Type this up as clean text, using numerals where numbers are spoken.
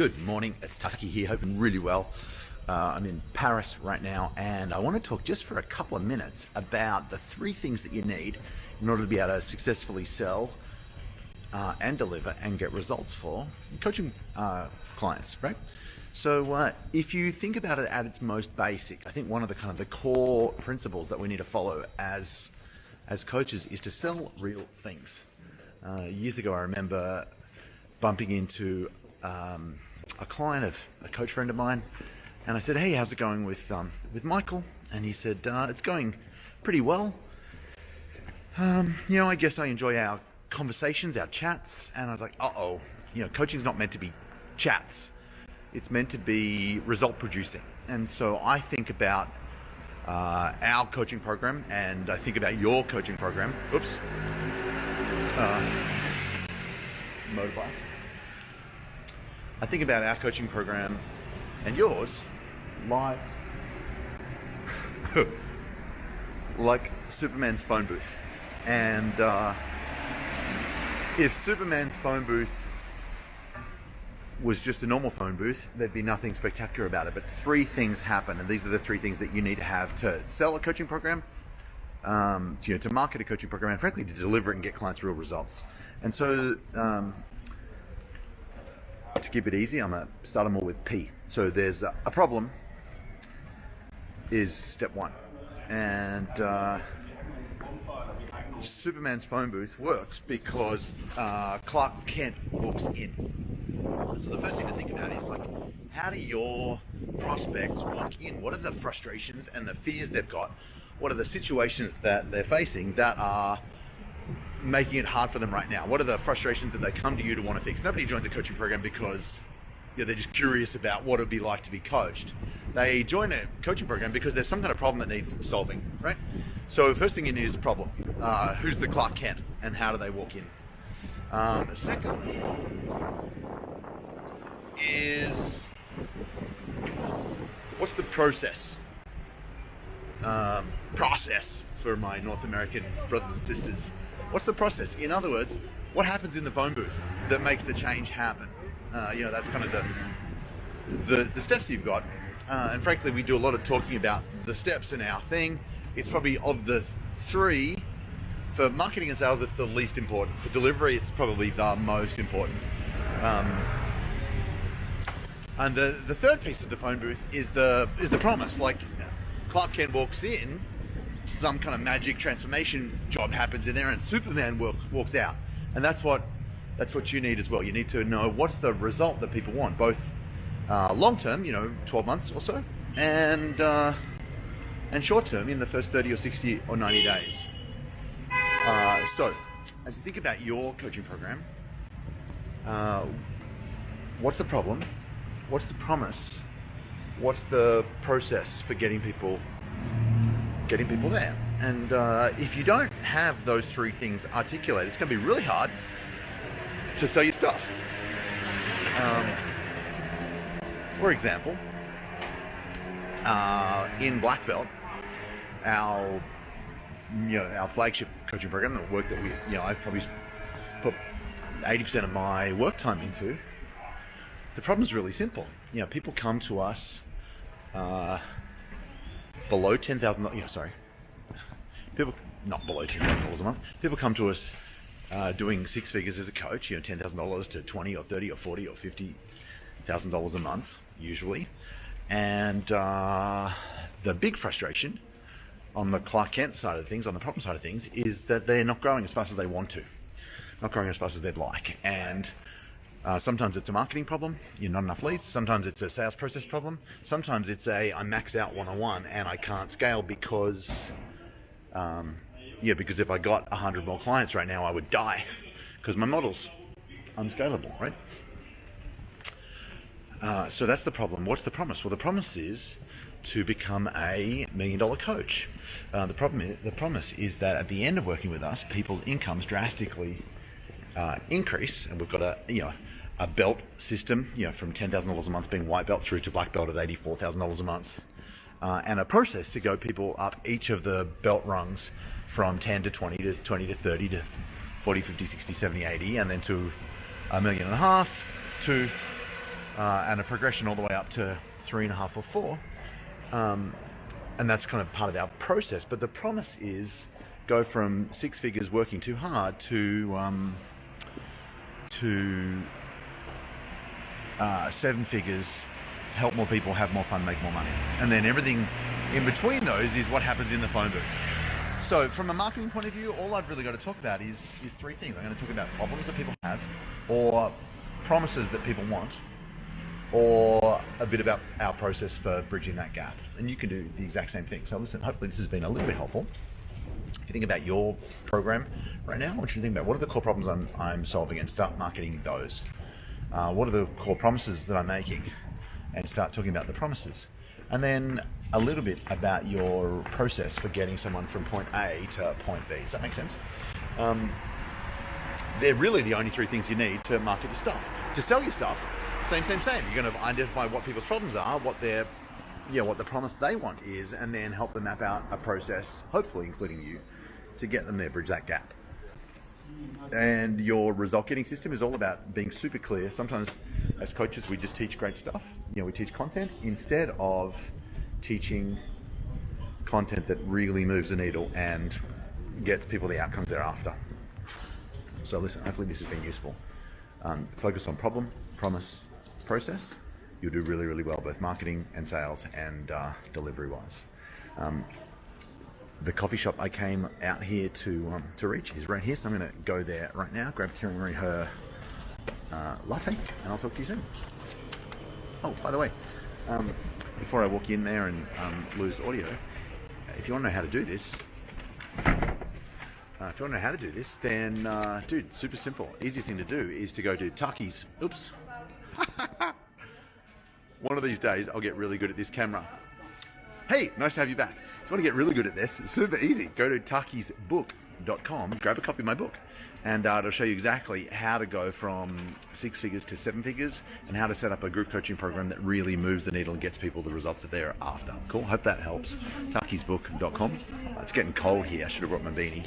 Good morning, it's Taki here, hoping really well. I'm in Paris right now, and I want to talk just for a couple of minutes about the three things that you need in order to be able to successfully sell and deliver and get results for coaching clients, right? So if you think about it at its most basic, I think one of the core principles that we need to follow as coaches is to sell real things. Years ago, I remember bumping into a client of a coach friend of mine, and I said, "Hey, how's it going with Michael?" And he said, "It's going pretty well. I guess I enjoy our conversations, our chats." And I was like, "Uh-oh, coaching's not meant to be chats. It's meant to be result producing." And so I think about our coaching program, and I think about your coaching program. Oops. Motorbike. I think about our coaching program and yours like Superman's phone booth. And if Superman's phone booth was just a normal phone booth, there'd be nothing spectacular about it. But three things happen, and these are the three things that you need to have to sell a coaching program, to market a coaching program, and frankly to deliver it and get clients real results. And so to keep it easy, I'm going to start them all with P. So there's a problem is step one. And Superman's phone booth works because Clark Kent walks in. So the first thing to think about is how do your prospects walk in? What are the frustrations and the fears they've got? What are the situations that they're facing that are making it hard for them right now? What are the frustrations that they come to you to want to fix? Nobody joins a coaching program because they're just curious about what it would be like to be coached. They join a coaching program because there's some kind of problem that needs solving, right? So the first thing you need is a problem. Who's the Clark Kent and how do they walk in? Secondly is what's the process for my North American brothers and sisters. What's the process? In other words, what happens in the phone booth that makes the change happen? That's kind of the steps you've got. And frankly, we do a lot of talking about the steps in our thing. It's probably of the three, for marketing and sales, it's the least important. For delivery, it's probably the most important. And the third piece of the phone booth is the promise. Like Clark Kent walks in, some kind of magic transformation job happens in there, and Superman walks out. And that's what you need as well. You need to know what's the result that people want, both long term, 12 months or so, and short term in the first 30 or 60 or 90 days. So as you think about your coaching program, what's the problem? What's the promise? What's the process for getting people there? And if you don't have those three things articulated, it's going to be really hard to sell your stuff. For example, in Black Belt, our flagship coaching program, the work that I probably put 80% of my work time into, the problem is really simple. People come to us below $10,000. People not below $10,000 a month. People come to us doing six figures as a coach. $10,000 to $20,000 or $30,000 or $40,000 or $50,000 a month usually. And the big frustration on the Clark Kent side of things, on the problem side of things, is that they're not growing as fast as they want to, not growing as fast as they'd like. And sometimes it's a marketing problem, not enough leads. Sometimes it's a sales process problem. Sometimes it's I'm maxed out one-on-one and I can't scale because if I got 100 more clients right now, I would die because my model's unscalable, right? So that's the problem. What's the promise? Well, the promise is to become a $1 million coach. The promise is that at the end of working with us, people's incomes drastically increase, and we've got a belt system, from $10,000 a month being white belt through to black belt at $84,000 a month, and a process to go people up each of the belt rungs from 10 to 20 to 20 to 30 to 40, 50, 60, 70, 80, and then to $1.5 million to and a progression all the way up to 3.5 or 4. And that's kind of part of our process. But the promise is go from 6 figures working too hard to 7 figures, help more people, have more fun, make more money. And then everything in between those is what happens in the phone booth. So from a marketing point of view, all I've really got to talk about is 3 things. I'm going to talk about problems that people have, or promises that people want, or a bit about our process for bridging that gap. And you can do the exact same thing. So listen, hopefully this has been a little bit helpful. If you think about your program right now, I want you to think about what are the core problems I'm solving and start marketing those. What are the core promises that I'm making, and start talking about the promises. And then a little bit about your process for getting someone from point A to point B. Does that make sense? They're really the only 3 things you need to market your stuff. To sell your stuff, same. You're going to identify what people's problems are, what the promise they want is, and then help them map out a process, hopefully including you, to get them there, bridge that gap. And your result getting system is all about being super clear. Sometimes as coaches, we just teach great stuff. We teach content instead of teaching content that really moves the needle and gets people the outcomes they're after. So listen, hopefully this has been useful. Focus on problem, promise, process. You'll do really, really well, both marketing and sales and delivery-wise. The coffee shop I came out here to reach is right here, so I'm going to go there right now, grab Kieran Marie her latte, and I'll talk to you soon. Oh, by the way, before I walk in there and lose audio, if you want to know how to do this, then, dude, it's super simple. Easiest thing to do is to go to Taki's. Oops. One of these days, I'll get really good at this camera. Hey, nice to have you back. If you want to get really good at this, it's super easy. Go to takisbook.com, grab a copy of my book, and it'll show you exactly how to go from 6 figures to 7 figures and how to set up a group coaching program that really moves the needle and gets people the results that they're after. Cool, hope that helps. takisbook.com. It's getting cold here. I should have brought my beanie.